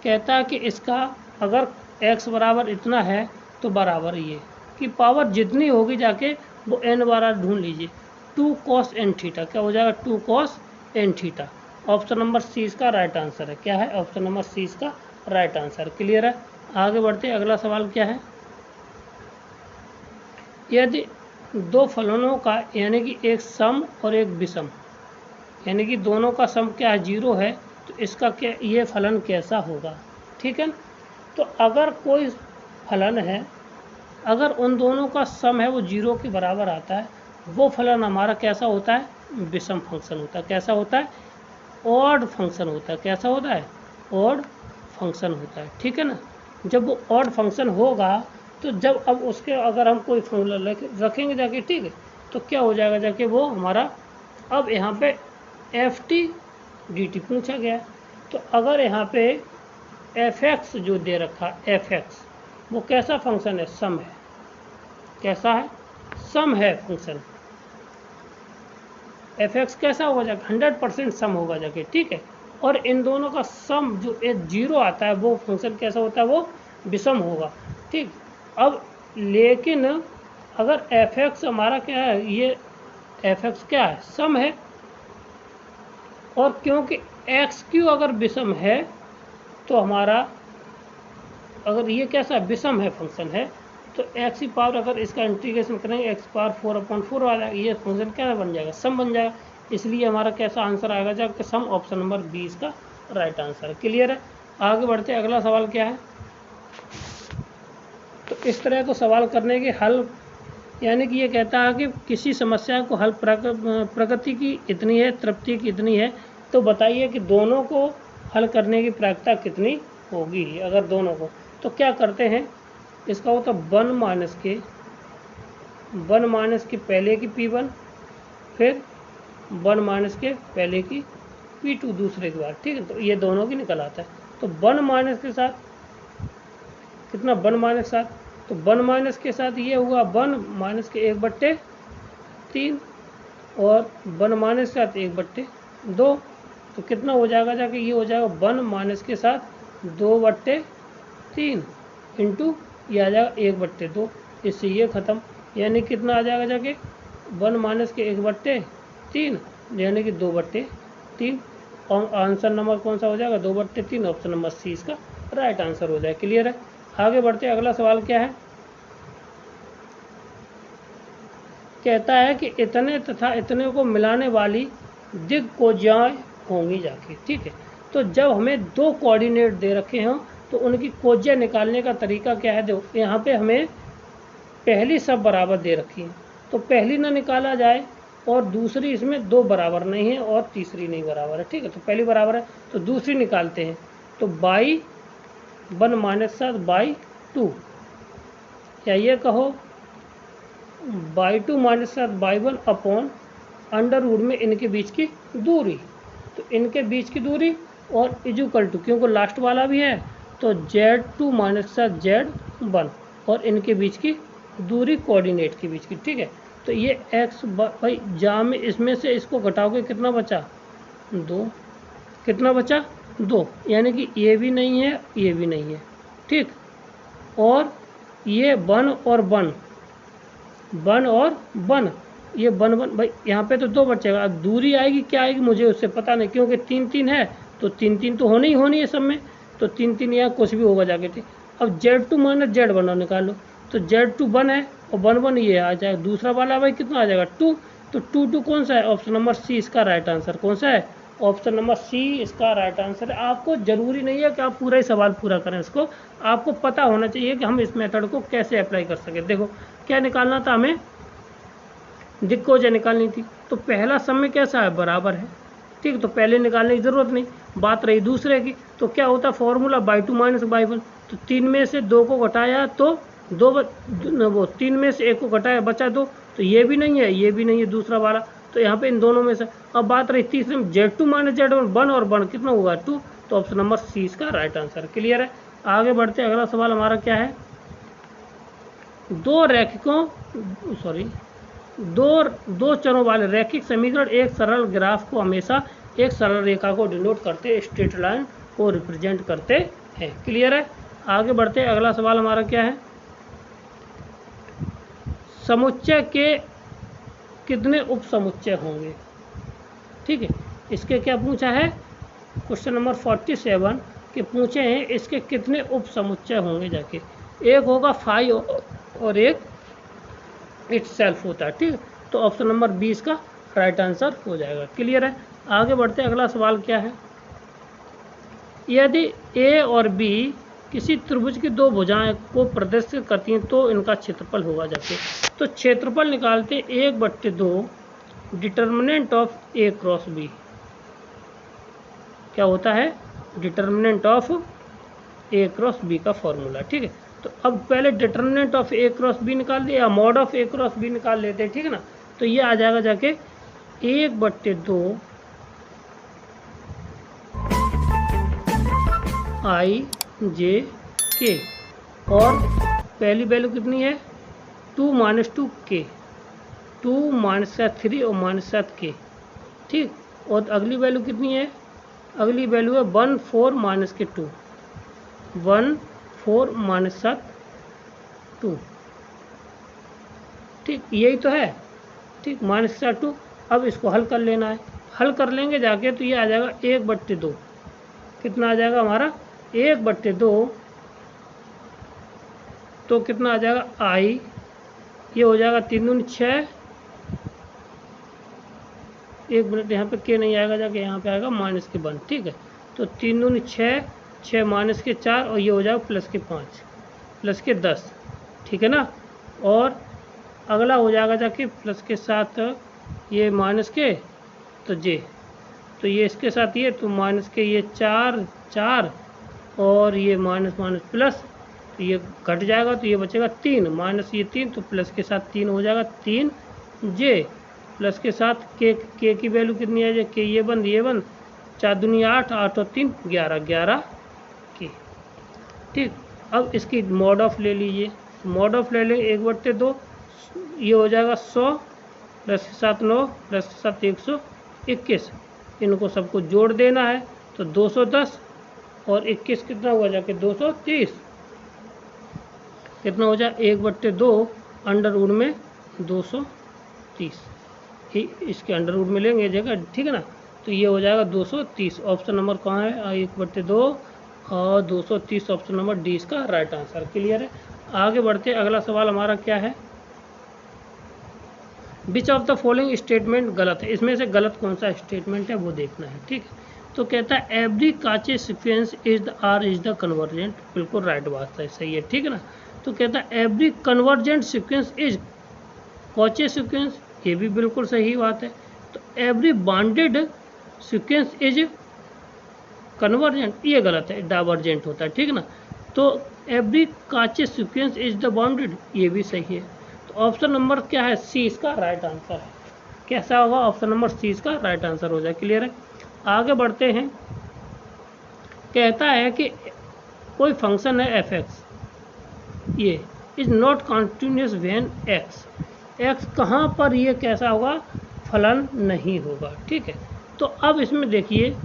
कहता है कि इसका अगर x बराबर इतना है तो बराबर ये कि पावर जितनी होगी जाके वो n बार ढूंढ लीजिए। 2 cos n थीटा क्या हो जाएगा, 2 cos n theta. Option number C इसका राइट आंसर है। क्या है, ऑप्शन नंबर सी इसका राइट आंसर। क्लियर है। आगे बढ़ते हैं, अगला सवाल क्या है, यदि दो फलनों का यानी कि एक सम और एक विषम, यानी कि दोनों का सम क्या है 0 है, तो इसका क्या ये फलन कैसा होगा। ठीक है ना। तो अगर कोई फलन है, अगर उन दोनों का सम है वो 0 के बराबर आता है, वो फलन हमारा कैसा होता है, विषम फंक्शन होता है। कैसा होता है, ऑड फंक्शन होता है। कैसा होता है, ऑड फंक्शन होता है। ठीक है ना। जब वो ऑड फंक्शन होगा तो जब अब उसके अगर हम कोई फॉर्मूला रखेंगे जाके, ठीक है, तो क्या हो जाएगा जाके वो हमारा, अब यहाँ पे एफ टी डी टी पूछा गया, तो अगर यहाँ पे एफ एक्स जो दे रखा एफ एक्स वो कैसा फंक्शन है, सम है। कैसा है, सम है फंक्शन। एफ एक्स कैसा होगा जाके 100% सम होगा जाके। ठीक है। और इन दोनों का सम जो 0 आता है वो फंक्शन कैसा होता है, वो विषम होगा। ठीक। अब लेकिन अगर एफ एक्स हमारा क्या है, ये एफ एक्स क्या है, सम है, और क्योंकि एक्स क्यू अगर विषम है तो हमारा अगर ये कैसा विषम है फंक्शन है, तो एक्स की पावर अगर इसका इंटीग्रेशन करेंगे एक्स पावर 4/4 आ जाएगा, ये फंक्शन क्या बन जाएगा, सम बन जाएगा। इसलिए हमारा कैसा आंसर आएगा जाकर सम, ऑप्शन नंबर 20 का राइट आंसर। क्लियर है। आगे बढ़ते हैं, अगला सवाल क्या है, तो इस तरह को सवाल करने के हल, यानी कि ये कहता है कि किसी समस्या को हल प्रगति की इतनी है, तृप्ति की इतनी है, तो बताइए कि दोनों को हल करने की प्रायिकता कितनी होगी। अगर दोनों को, तो क्या करते हैं, इसका होता है 1 माइनस के पहले की P1, फिर 1 माइनस के पहले की P2 दूसरे के बाद। ठीक है। तो ये दोनों की निकल आता है। तो 1 माइनस के साथ कितना, 1 माइनस के साथ, तो 1 माइनस के साथ ये हुआ 1 माइनस के 1/3 और 1 माइनस के साथ 1/2, तो कितना हो जाएगा जाके, ये हो जाएगा 1 माइनस के साथ 2/3 इंटू ये आ जाएगा 1/2, इससे ये ख़त्म, यानी कितना आ जाएगा जाके 1 माइनस के 1/3 यानी कि 2/3, और आंसर नंबर कौन सा हो जाएगा 2/3, ऑप्शन नंबर सी इसका राइट आंसर हो जाएगा। क्लियर है। आगे बढ़ते हैं, अगला सवाल क्या है, कहता है कि इतने तथा इतने को मिलाने वाली दिग्कोज्याएं होंगी जाके। ठीक है। तो जब हमें 2 कोऑर्डिनेट दे रखे हों तो उनकी कोज्या निकालने का तरीका क्या है, देखो यहाँ पे हमें पहली सब बराबर दे रखी है, तो पहली ना निकाला जाए और दूसरी इसमें 2 बराबर नहीं है और तीसरी नहीं बराबर है। ठीक है। तो पहली बराबर है तो दूसरी निकालते हैं, तो बाई 1 माइनस 7/2, या ये कहो Y 2 minus 7/1 upon under root में इनके बीच की दूरी, तो इनके बीच की दूरी और इक्वल टू, क्योंकि लास्ट वाला भी है तो Z2 माइनस 7Z1 और इनके बीच की दूरी कोऑर्डिनेट के बीच की। ठीक है। तो ये x भाई जा में इसमें से इसको घटाओगे कितना बचा, 2, कितना बचा 2, यानी कि ये भी नहीं है, ये भी नहीं है, ठीक। और ये 1 और 1, 1 और 1, ये 1 1 भाई यहाँ पे तो 2 बचेगा। अब दूरी आएगी क्या आएगी मुझे उससे पता नहीं, क्योंकि 3 3 है तो 3 3 तो होनी ही होनी है सब में, तो 3 3 यहाँ कुछ भी होगा जाके, ठीक। अब Z2 माइनस Z1 निकालो, तो Z2 1 है और 1 1 ये आ जाएगा। दूसरा वाला भाई कितना आ जाएगा 2, तो 2 2 कौन सा है, ऑप्शन नंबर सी इसका राइट आंसर कौन सा है, ऑप्शन नंबर सी इसका राइट आंसर है। आपको ज़रूरी नहीं है कि आप पूरा ही सवाल पूरा करें, इसको आपको पता होना चाहिए कि हम इस मेथड को कैसे अप्लाई कर सकें। देखो क्या निकालना था हमें, दिक्कोजा निकालनी थी, तो पहला सम में कैसा है, बराबर है, ठीक। तो पहले निकालने की ज़रूरत नहीं, बात रही दूसरे की, तो क्या होता है फॉर्मूला बाई 2 माइनस बाई 1, तो 3 में से 2 को घटाया तो 2 वो 3 में से 1 को घटाया बचा 2, तो ये भी नहीं है, ये भी नहीं है दूसरा वाला, तो यहाँ पे इन दोनों में से। अब बात रही तीसरे में, Z2 माइनस Z1, 1 और 1 कितना होगा 2, तो ऑप्शन नंबर सी इसका राइट आंसर। क्लियर है। आगे बढ़ते अगला सवाल हमारा क्या है, दो चरों वाले रैखिक समीकरण एक सरल ग्राफ को हमेशा एक सरल रेखा को डिनोट करते, स्ट्रेट लाइन को रिप्रेजेंट करते हैं। क्लियर है। आगे बढ़ते अगला सवाल हमारा क्या है, समुच्चय के कितने उप समुच्चय होंगे, ठीक है। इसके क्या पूछा है, क्वेश्चन नंबर 47 के पूछे हैं इसके कितने उप समुच्चय होंगे जाके, एक होगा 5 और एक इटसेल्फ होता है, ठीक। तो ऑप्शन नंबर 20 का राइट आंसर हो जाएगा। क्लियर है। आगे बढ़ते अगला सवाल क्या है, यदि ए और बी किसी त्रिभुज की दो भुजाएं को प्रदर्शित करती हैं तो इनका क्षेत्रफल होगा जाके, तो क्षेत्रफल निकालते 1/2 determinant of A cross B, क्या होता है determinant of A cross B का फॉर्मूला, ठीक है। तो अब पहले determinant of A cross B निकाल दिया, mod of A cross B निकाल लेते हैं, ठीक है ना। तो ये आ जाएगा जाके 1/2 आई जे के, और पहली वैल्यू कितनी है 2 - 2 के, 2 - 3 और -7 के, ठीक। और अगली वैल्यू कितनी है, अगली वैल्यू है 1 4 - 2, 1 4 - 7 2, ठीक। यही तो है, ठीक, -2। अब इसको हल कर लेना है, हल कर लेंगे जाके तो ये आ जाएगा 1/2, कितना आ जाएगा हमारा 1/2, तो कितना आ जाएगा आई, ये हो जाएगा 3 दूनी 6, 1 मिनट यहाँ पे के नहीं आएगा जाके, यहाँ पे आएगा -1, ठीक है। तो 3 दूनी 6, 6 -4 और ये हो जाएगा +5 +10, ठीक है ना। और अगला हो जाएगा जाके प्लस के साथ ये माइनस के तो जे, तो ये इसके साथ ये तो माइनस के ये 4 4 और ये माइनस प्लस, तो ये घट जाएगा तो ये बचेगा 3 माइनस ये 3, तो प्लस के साथ 3 हो जाएगा 3 जे, प्लस के साथ के की वैल्यू कितनी है के, ये बंद 4 दूनी 8 8 और 3 11 के, ठीक। अब इसकी मॉड ऑफ ले लीजिए, मॉड ऑफ ले लेंगे 1/2, ये हो जाएगा 100 प्लस के साथ 9 प्लस के साथ 121, इनको सबको जोड़ देना है तो 210 और 21 कितना हुआ जाके 230, कितना हो जाए 1/2 अंडर रूट में 230, इसके अंडर रूट में लेंगे जगह, ठीक है ना। तो ये हो जाएगा 230, ऑप्शन नंबर कहाँ है 1/2 और 230, ऑप्शन नंबर डी इसका राइट आंसर। क्लियर है। आगे बढ़ते अगला सवाल हमारा क्या है, which of the following statement गलत है, इसमें से गलत कौन सा स्टेटमेंट है वो देखना है, ठीक है। तो कहता है every Cauchy sequence is the R is the convergent, बिल्कुल राइट बात है, सही है, ठीक है ना। तो कहता है every convergent sequence is Cauchy sequence, ये भी बिल्कुल सही बात है। तो every bounded sequence is convergent, ये गलत है, डाइवर्जेंट होता है, ठीक है ना। तो every Cauchy sequence is the bounded, ये भी सही है। तो ऑप्शन नंबर क्या है सी इसका राइट आंसर है, कैसा होगा ऑप्शन नंबर सी इसका राइट आंसर हो जाए। क्लियर है। आगे बढ़ते हैं, कहता है कि कोई फंक्शन है एफ एक्स, ये is not continuous when x, x कहाँ पर ये कैसा होगा फलन नहीं होगा, ठीक है। तो अब इसमें देखिए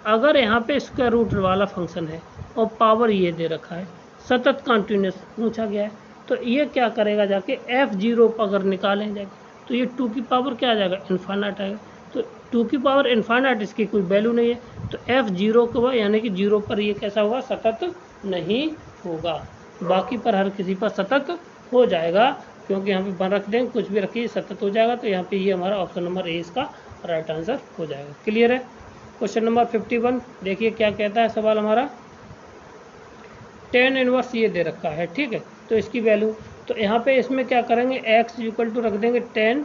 अगर यहाँ पे स्क्वायर रूट वाला फंक्शन है और पावर ये दे रखा है, सतत कंटिन्यूस पूछा गया है, तो ये क्या करेगा जाके f0 अगर निकालें जाके तो ये 2 की पावर क्या आ जाएगा, इन्फाइनाइट आएगा। तो 2 की पावर इन्फाइनाइट, इसकी कोई वैल्यू नहीं है, तो f0 को यानी कि 0 पर ये कैसा होगा, सतत नहीं होगा। बाकी पर हर किसी पर सतत हो जाएगा, क्योंकि यहाँ पे बन रख देंगे, कुछ भी रखिए सतत हो जाएगा। तो यहाँ पे ये हमारा ऑप्शन नंबर ए इसका राइट आंसर हो जाएगा। क्लियर है। क्वेश्चन नंबर 51 देखिए क्या कहता है सवाल हमारा, tan इनवर्स ये दे रखा है, ठीक है, तो इसकी वैल्यू, तो यहाँ पे इसमें क्या करेंगे, x इक्वल टू रख देंगे tan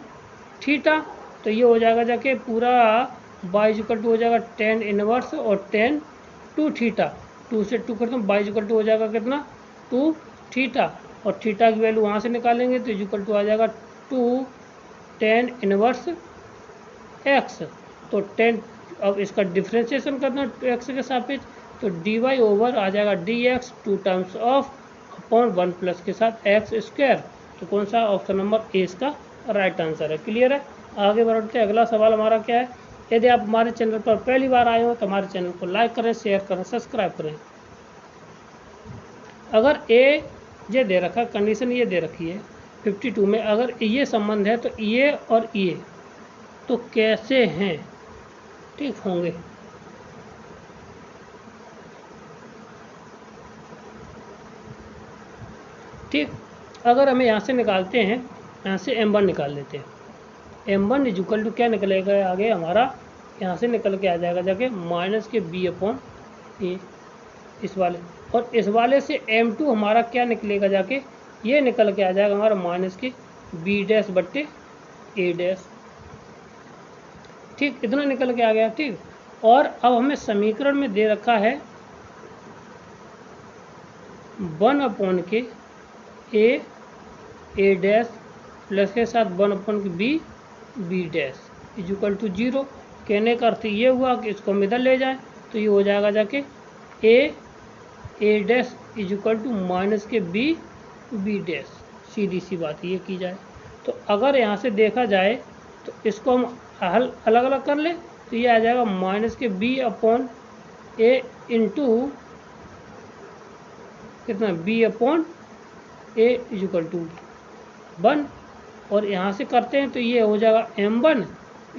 थीटा, तो ये हो जाएगा जाके पूरा y इक्वल टू हो जाएगा tan इनवर्स और tan 2 थीटा, 2 से 2 करते हैं, y इक्वल टू हो जाएगा कितना 2 थीटा, और थीटा की वैल्यू वहाँ से निकालेंगे तो इक्वल टू आ जाएगा 2 tan इनवर्स x। तो 10, अब इसका डिफ्रेंशिएशन करना x के सापेक्ष, तो dy ओवर आ जाएगा dx 2 times of upon 1 plus के साथ x स्क्वायर। तो कौन सा, ऑप्शन नंबर ए इसका राइट आंसर है। क्लियर है। आगे बढ़ते हैं, अगला सवाल हमारा क्या है। यदि आप हमारे चैनल पर पहली बार आए हो तो हमारे चैनल को लाइक करें, शेयर करें, सब्सक्राइब करें। अगर ए ये दे रखा, कंडीशन ये दे रखी है 52 में, अगर ये संबंध है तो ये और ये तो कैसे हैं, ठीक होंगे। ठीक, अगर हमें यहाँ से निकालते हैं, यहाँ से m1 निकाल लेते हैं। m1 इक्वल टू क्या निकलेगा आगे हमारा, यहाँ से निकल के आ जाएगा जाके माइनस के b अपॉन ए, इस वाले, और इस वाले से m2 हमारा क्या निकलेगा जाके, ये निकल के आ जाएगा हमारा माइनस के b डैश बट्टे a डैश। ठीक, इतना निकल के आ गया। ठीक, और अब हमें समीकरण में दे रखा है 1 अपॉन के a डैश प्लस के साथ 1 अपॉन के b डैश इक्वल टू 0। कहने का अर्थ ये हुआ कि इसको हम इधर ले जाएं तो ये हो जाएगा जाके a dash equal to minus के b डैश। सीधी सी बात ये की जाए तो अगर यहाँ से देखा जाए तो इसको हम हल अलग अलग कर ले तो ये आ जाएगा माइनस के b अपॉन a इंटू कितना b upon a equal to 1, और यहाँ से करते हैं तो ये हो जाएगा m1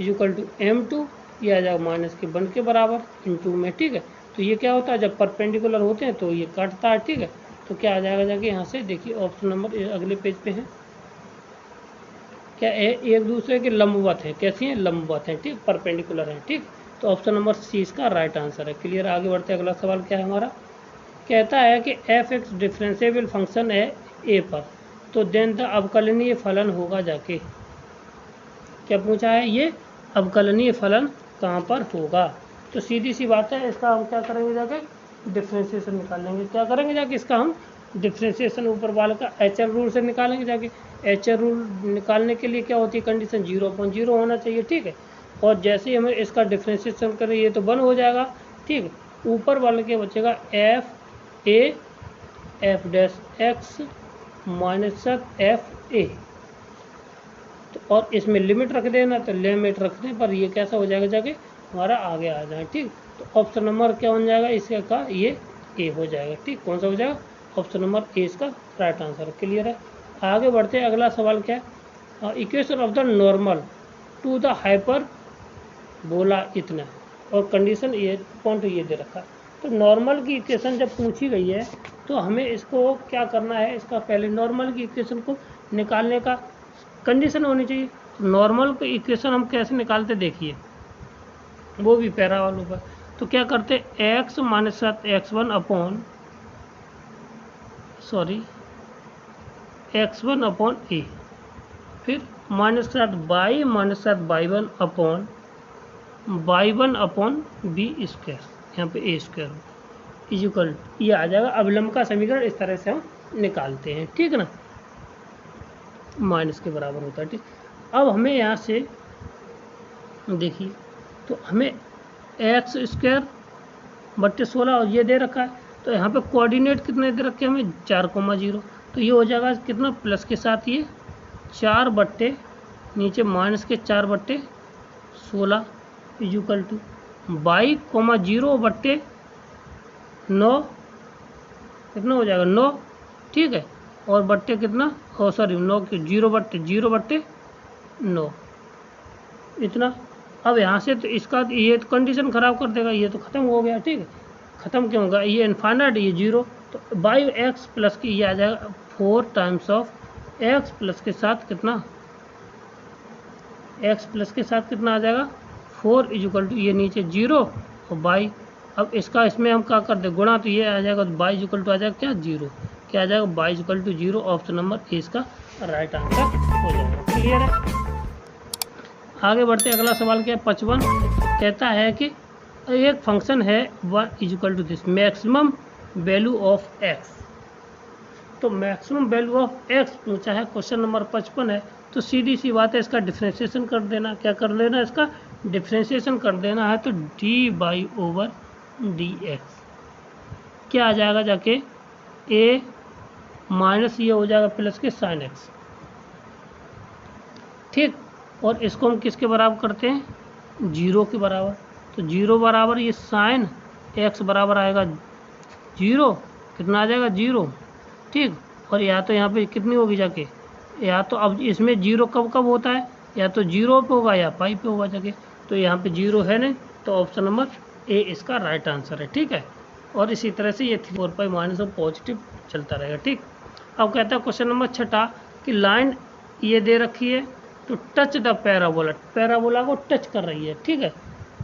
इक्वल टू m2, ये आ जाएगा माइनस के 1 के बराबर इंटू में। ठीक है, तो ये क्या होता है, जब परपेंडिकुलर होते हैं तो ये कटता है। ठीक है, तो क्या आ जाएगा जाके यहाँ से देखिए ऑप्शन नंबर अगले पेज पे है, क्या एक दूसरे के लंबवत हैं, कैसी हैं, लंबवत हैं। ठीक, परपेंडिकुलर हैं। ठीक, तो ऑप्शन नंबर सी इसका राइट आंसर है। क्लियर। आगे बढ़ते हैं, अगला सवाल क्या है हमारा, कहता है कि f(x) डिफरेंशिएबल फंक्शन है a पर, तो देन द अवकलनीय फलन होगा जाके, क्या पूछा है, ये अवकलनीय फलन कहाँ पर होगा। तो सीधी सी बात है, इसका हम क्या करेंगे जाके, डिफ्रेंशिएशन निकालेंगे। क्या करेंगे जाके, इसका हम डिफ्रेंशिएशन ऊपर वाले का HL रूल से निकालेंगे जाके। HL रूल निकालने के लिए क्या होती है कंडीशन, 0/0 होना चाहिए। ठीक है, और जैसे ही हमें इसका डिफ्रेंशिएशन करें ये तो 1 हो जाएगा। ठीक, ऊपर वाले के बचेगा f dash x minus f(a), तो और इसमें लिमिट रख देना, तो लिमिट रखने पर ये कैसा हो जाएगा जाके हमारा आगे आ जाए। ठीक, तो ऑप्शन नंबर क्या बन जाएगा इसका, ये ए हो जाएगा। ठीक, कौन सा हो जाएगा, ऑप्शन नंबर ए इसका राइट आंसर। क्लियर है। आगे बढ़ते हैं, अगला सवाल क्या है, equation of the normal to the hyperbola इतना, और कंडीशन ये पॉइंट ये दे रखा है। तो नॉर्मल की इक्वेशन जब पूछी गई है तो हमें इसको क्या करना है, इसका पहले नॉर्मल की इक्वेशन को निकालने का कंडीशन होनी चाहिए। तो नॉर्मल की इक्वेशन हम कैसे निकालते देखिए, वो भी पैरा वालों पर। तो क्या करते, x minus x1 upon x1 upon a, फिर minus y minus y1 upon y1 upon B square, यहाँ पे ए स्क्वायर इक्वल, ये आ जाएगा अवलंब का समीकरण। इस तरह से हम निकालते हैं। ठीक है ना, माइनस के बराबर होता है। ठीक, अब हमें यहाँ से देखिए, तो हमें एक्स स्क्वायर बट्टे 16 और ये दे रखा है, तो यहाँ पे कोऑर्डिनेट कितने दे रखे हैं हमें, 4,0, तो ये हो जाएगा कितना, प्लस के साथ ये 4 बट्टे नीचे माइनस के 4 बट्टे 16 इक्वल टू 22,0/9 कितना हो जाएगा 9, ठीक है। और बट्टे कितना, सॉरी 9 की 0/9 इतना। अब यहाँ से तो इसका ये तो कंडीशन ख़राब कर देगा, ये तो ख़त्म हो गया, ठीक है। ख़त्म क्यों होगा, ये इनफाइनाइट, ये 0, तो बाई एक्स प्लस की ये आ जाएगा 4 टाइम्स ऑफ एक्स प्लस के साथ कितना, एक्स प्लस के साथ कितना आ जाएगा 4 इक्वल टू ये नीचे 0 और बाई। अब इसका इसमें हम क्या कर दे गुणा, तो ये आ जाएगा बाई इक्वल टू आ जाएगा क्या 0, क्या आ जाएगा Y equal to 0। Option number A इसका राइट आंसर हो जाएगा। क्लियर है। आगे बढ़ते अगला सवाल क्या है 55, कहता है कि एक फंक्शन है 1 equal to this maximum value of X. तो मैक्सिमम वैल्यू ऑफ एक्स पूछा है, क्वेश्चन नंबर 55 है। तो सीधी सी बात है, इसका डिफ्रेंशिएशन कर देना। क्या कर लेना, इसका डिफ्रेंशिएशन कर देना है। तो dy/dx क्या आ जाएगा जाके a माइनस ये हो जाएगा प्लस के साइन एक्स, ठीक। और इसको हम किसके बराबर करते हैं, 0 के बराबर। तो 0 बराबर ये साइन एक्स बराबर आएगा 0, कितना आ जाएगा 0, ठीक। और या तो यहाँ पे कितनी होगी जाके, या तो अब इसमें 0 कब कब होता है, या तो 0 पे होगा या पाई पे होगा जाके। तो यहाँ पे 0 है नहीं, तो ऑप्शन नंबर ए इसका राइट आंसर है, ठीक है। और इसी तरह से ये 4 पाई माइनस और पॉजिटिव चलता रहेगा, ठीक। अब कहता है क्वेश्चन नंबर 6 कि लाइन ये दे रखी है, तो टच द पैराबोला, पैराबोला को टच कर रही है, ठीक है।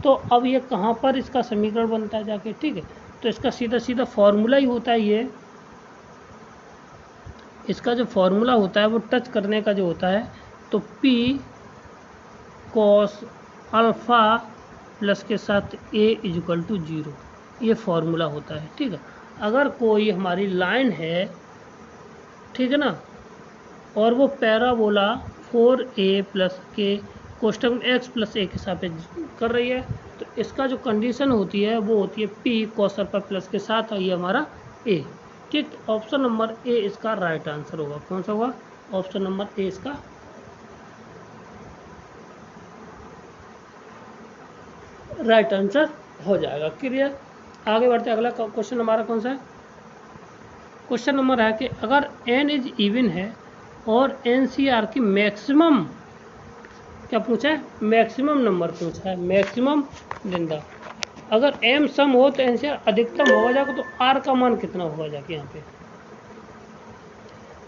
तो अब ये कहाँ पर इसका समीकरण बनता है जाके, ठीक है। तो इसका सीधा सीधा फॉर्मूला ही होता है ये, इसका जो फॉर्मूला होता है वो टच करने का जो होता है, तो P cos अल्फ़ा प्लस के साथ A इक्वल टू 0, ये फॉर्मूला होता है, ठीक है। अगर कोई हमारी लाइन है, ठीक है ना, और वो पैराबोला 4a प्लस के कोष्टक में x प्लस a के सापेक्ष कर रही है, तो इसका जो कंडीशन होती है वो होती है P cos अल्फ़ा प्लस के साथ, और ये हमारा a, ठीक। ऑप्शन नंबर ए इसका राइट आंसर होगा। कौन सा होगा, ऑप्शन नंबर ए इसका राइट आंसर हो जाएगा। क्लियर। आगे बढ़ते अगला क्वेश्चन हमारा कौन सा है, क्वेश्चन नंबर है कि अगर n इज इवन है और NCR की मैक्सिमम, क्या पूछा है, मैक्सिमम नंबर पूछा है, मैक्सिमम जिंदा। अगर m सम हो तो NCR अधिकतम होगा जाएगा, तो r का मान कितना होगा जाके यहाँ पे।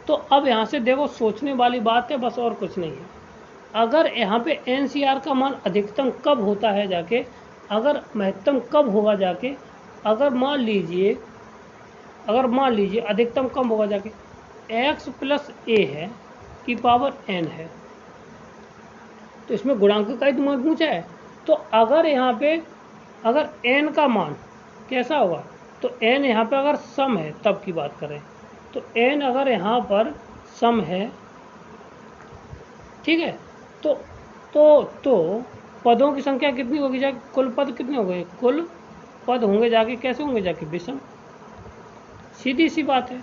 तो अब यहाँ से देखो सोचने वाली बात है बस, और कुछ नहीं है। अगर यहाँ पे NCR का मान अधिकतम कब होता है जाके, अगर महत्तम कब होगा जाके, अगर मान लीजिए अधिकतम कब होगा जाके, x प्लस a है की पावर n है, तो इसमें गुणांक का ही मान पूछा है। तो अगर यहाँ पे अगर n का मान कैसा होगा, तो n यहाँ पे अगर सम है तब की बात करें, तो n अगर यहाँ पर सम है, ठीक है, तो पदों की संख्या कितनी होगी जाके, कुल पद कितने होंगे, कुल पद होंगे जाके कैसे होंगे जाके विषम, सीधी सी बात है।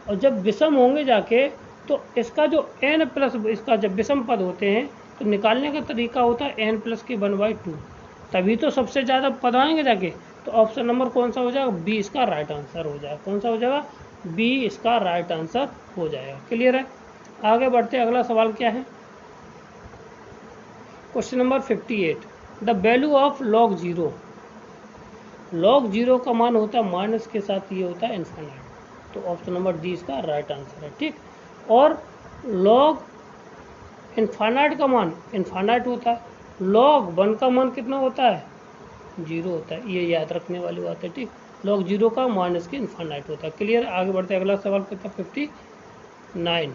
और जब विषम होंगे जाके, तो इसका जो n प्लस इसका जब विषम पद होते हैं तो निकालने का तरीका होता है n प्लस के 1/2, तभी तो सबसे ज़्यादा पद आएंगे जाके। तो ऑप्शन नंबर कौन सा हो जाएगा, बी इसका राइट आंसर हो जाएगा। कौन सा हो जाएगा, बी इसका राइट आंसर हो जाएगा। क्लियर है। आगे बढ़ते अगला सवाल क्या है, question number 58, the value of log 0, log 0 का मान होता है माइनस के साथ, ये होता है इनफाइनाइट, तो ऑप्शन नंबर डी इसका राइट आंसर है, ठीक। और log इनफाइनाइट का मान इनफाइनाइट होता है, log 1 का मान कितना होता है 0 होता है, ये याद रखने वाली बात है, ठीक। log 0 का माइनस के इनफाइनाइट होता है। क्लियर। आगे बढ़ते हैं अगला सवाल कितना 59,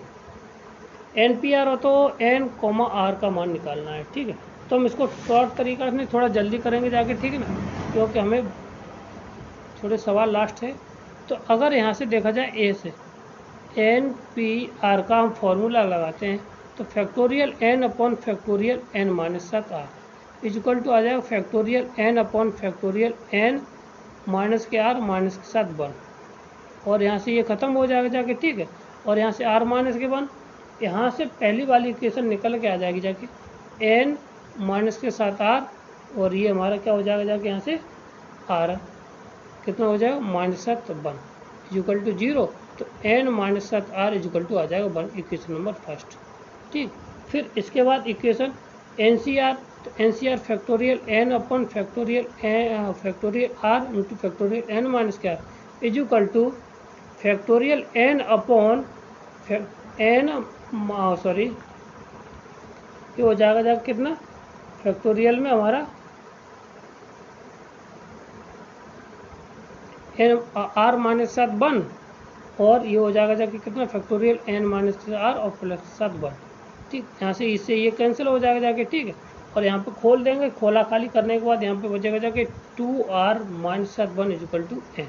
NPR हो तो n, r का मान निकालना है, ठीक है। तो हम इसको शॉर्ट तरीका से थोड़ा जल्दी करेंगे जाके, ठीक है ना, क्योंकि हमें थोड़े सवाल लास्ट है। तो अगर यहाँ से देखा जाए ए से NPR का हम फॉर्मूला लगाते हैं, तो factorial n upon factorial n minus 7r equal to आ जाएगा factorial n upon factorial n minus के r माइनस के साथ 1, और यहाँ से ये ख़त्म हो जाएगा जाके, ठीक है। और यहाँ से r माइनस के 1, यहाँ से पहली वाली इक्वेशन निकल के आ जाएगी जाके n माइनस के साथ r और ये हमारा क्या हो जाएगा जाके यहाँ से आर कितना हो जाएगा -7 इक्वल टू 0। तो n-7 r इक्वल टू आ जाएगा 1 इक्वेशन नंबर फर्स्ट। ठीक, फिर इसके बाद इक्वेशन NCR, तो NCR factorial n upon factorial r into factorial n minus क्या equal to factorial n upon n sorry ये हो जाएगा कितना फैक्टोरियल में हमारा n r-7 और ये हो जाएगा जाके कितना फैक्टोरियल n-r और +7। ठीक, यहाँ से इससे ये कैंसिल हो जाएगा जाके। ठीक है, और यहाँ पे खोल देंगे, खोला खाली करने के बाद यहाँ पे बचेगा जाके 2r-7 इक्वल टू n।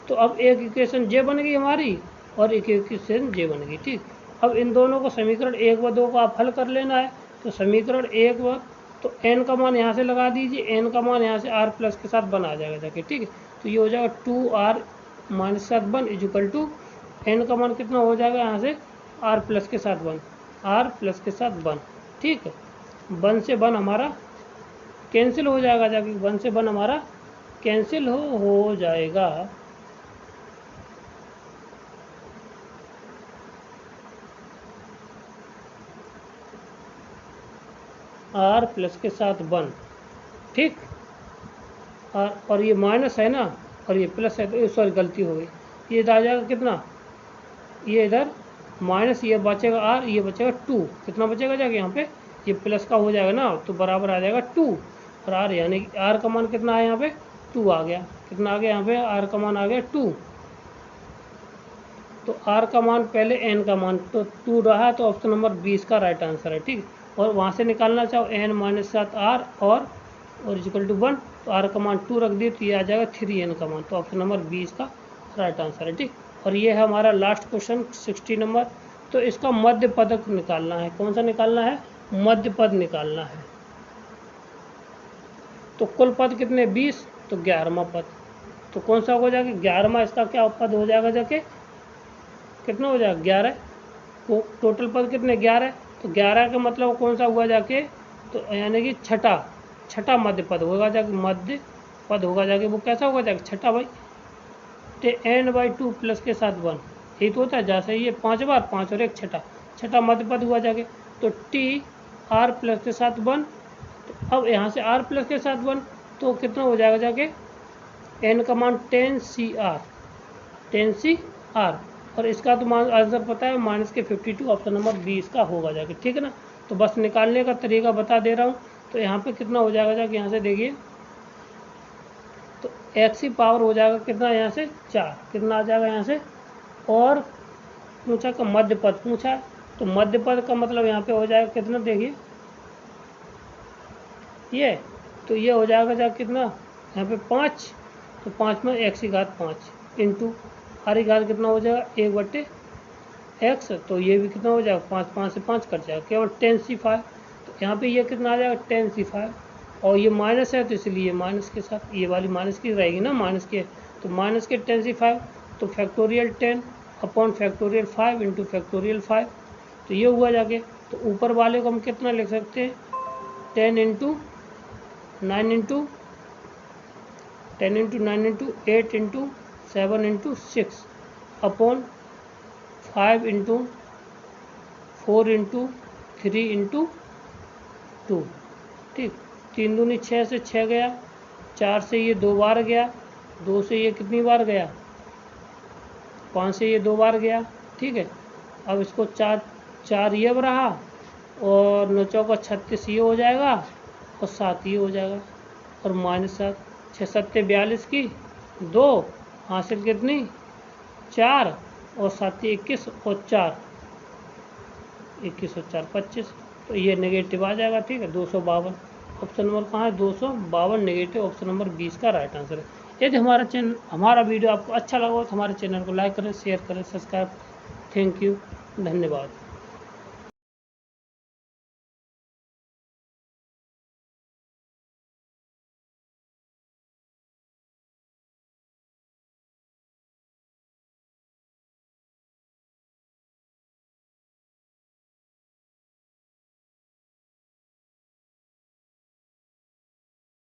तो अब एक इक्वेशन जे बन गई हमारी और एक इक्वेशन जे बन गई। ठीक, अब इन दोनों को समीकरण 1 व 2 को आप हल कर लेना है। तो समीकरण 1 व तो n का मान यहाँ से लगा दीजिए, n का मान यहाँ से r प्लस के साथ बन आ जाएगा जाके। ठीक है, तो ये हो जाएगा 2r-7 इक्वल टू n का मान कितना हो जाएगा यहाँ से r प्लस के साथ 1। ठीक है, 1 से 1 हमारा कैंसिल हो जाएगा जाके, 1 से 1 हमारा कैंसिल हो जाएगा। r प्लस के साथ 1। ठीक, और ये माइनस है ना और ये प्लस है, तो सॉरी गलती हो गई, ये आ जाएगा कितना, ये इधर माइनस, ये बचेगा r, ये बचेगा 2। कितना बचेगा जाके यहाँ पे, ये प्लस का हो जाएगा ना, तो बराबर आ जाएगा 2 और r यानी कि r का मान कितना है यहाँ पे 2 आ गया। कितना आ गया यहाँ पे, r का मान आ गया 2। तो r का मान पहले n का मान तो 2 रहा है, तो ऑप्शन नंबर 20 का राइट आंसर है। ठीक, और वहाँ से निकालना चाहो n-7r और इक्वल टू 1, तो r का मान 2 रख दिए तो ये आ जाएगा 3n का मान, तो ऑप्शन नंबर 20 का राइट आंसर है। ठीक, और ये है हमारा लास्ट क्वेश्चन 60 नंबर। तो इसका मध्य पद निकालना है। कौन सा निकालना है, मध्य पद निकालना है। तो कुल पद कितने 20, तो 11वां पद, तो कौन सा हो जाएगा 11वां, इसका क्या पद हो जाएगा जाके, कितना हो जाएगा 11। तो टोटल पद कितने 11, तो 11 का मतलब कौन सा हुआ जाके, तो यानी कि छठा मध्य पद होगा जाके, मध्य पद होगा जाके, वो कैसा होगा जाके छठा भाई, तो n/2 प्लस के साथ 1, यही तो होता है। जैसे ये 5 बार 5 और 1 छठा मध्य पद हुआ जाके, तो t r प्लस के साथ 1। तो अब यहाँ से r प्लस के साथ 1 तो कितना हो जाएगा जाके, n का मान 10cr और इसका तो मान आंसर पता है -52, ऑप्शन नंबर 20 का होगा जाके। ठीक है ना, तो बस निकालने का तरीका बता दे रहा हूँ। तो यहाँ पे कितना हो जाएगा जाके, यहाँ से देखिए, तो x की पावर हो जाएगा कितना यहाँ से 4, कितना आ जाएगा यहाँ से, और पूछा का मध्य पद पूछा, तो मध्य पद का मतलब यहाँ पे हो जाएगा कितना, देखिए ये, तो ये हो जाएगा जाके कितना यहाँ पे 5, तो 5 में x की घात 5 इंटू r की घात कितना हो जाएगा 1/x, तो ये भी कितना हो जाएगा 5 से 5 कट जाएगा, केवल 10c5। तो यहाँ पे ये कितना आ जाएगा 10c5, और ये माइनस है तो इसलिए माइनस के साथ ये वाली माइनस की रहेगी ना, माइनस के, तो माइनस के 10c5, तो factorial 10 upon factorial 5 into factorial 5, तो ये हुआ जाके। तो ऊपर वाले को हम कितना लिख सकते हैं, 10 into 9 into 10 into 9 into 8 into 7 into 6 upon 5 into 4 into 3 into 2। ठीक, 3 दूनी 6 से 6 गया, 4 से ये 2 बार गया, 2 से ये कितनी बार गया 5 से ये 2 बार गया। ठीक है, अब इसको 4 ये रहा और 9 चौका 36 ये हो जाएगा और 7 ये हो जाएगा और -7, 6 7 42 की 2 हासिल कितनी 4 और 7 21 और 4 21 और 4 25, तो ये नेगेटिव आ जाएगा। ठीक है, 252 ऑप्शन नंबर कहाँ है, 252 नेगेटिव, ऑप्शन नंबर 20 का राइट आंसर है। यदि हमारा वीडियो आपको अच्छा लगा तो हमारे चैनल को लाइक करें, शेयर करें, सब्सक्राइब। थैंक यू, धन्यवाद।